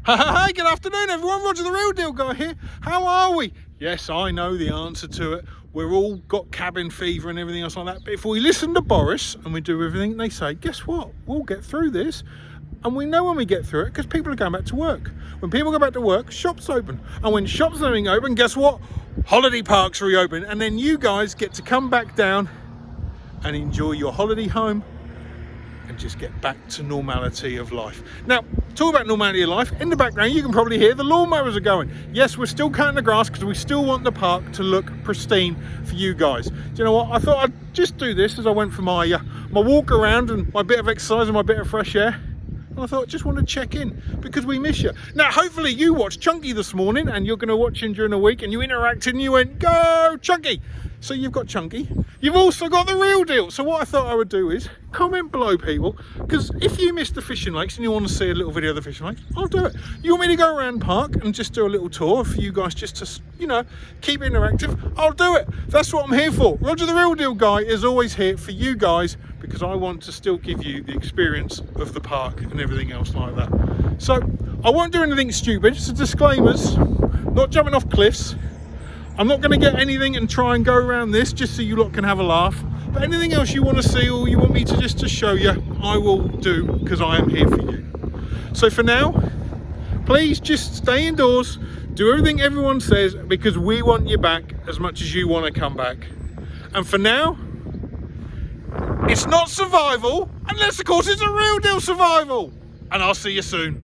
Hey, good afternoon everyone, Roger the Real Deal Guy here. How are we? Yes, I know the answer to it. We're all got cabin fever and everything else like that. But if we listen to Boris and we do everything they say, guess what? We'll get through this. And we know when we get through it because people are going back to work. When people go back to work, shops open. And when shops are open, guess what? Holiday parks reopen. And then you guys get to come back down and enjoy your holiday home and just get back to normality of life. Now, talk about normality of life. In the background, you can probably hear the lawnmowers are going. Yes, we're still cutting the grass because we still want the park to look pristine for you guys. Do you know what? I thought I'd just do this as I went for my walk around and my bit of exercise and my bit of fresh air. And I thought I just want to check in because we miss you. Now, hopefully you watched Chunky this morning and you're going to watch him during the week and you interacted and you went, go Chunky. So you've got Chunky. You've also got the Real Deal. So what I thought I would do is comment below, people, because if you missed the fishing lakes and you want to see a little video of the fishing lakes, I'll do it. You want me to go around the park and just do a little tour for you guys just to, you know, keep it interactive? I'll do it. That's what I'm here for. Roger the Real Deal Guy is always here for you guys because I want to still give you the experience of the park and everything else like that. So I won't do anything stupid. So disclaimers, not jumping off cliffs. I'm not going to get anything and try and go around this just so you lot can have a laugh. But anything else you want to see or you want me to just to show you, I will do because I am here for you. So for now, please just stay indoors, do everything everyone says because we want you back as much as you want to come back. And for now, it's not survival unless of course it's a real deal survival. And I'll see you soon.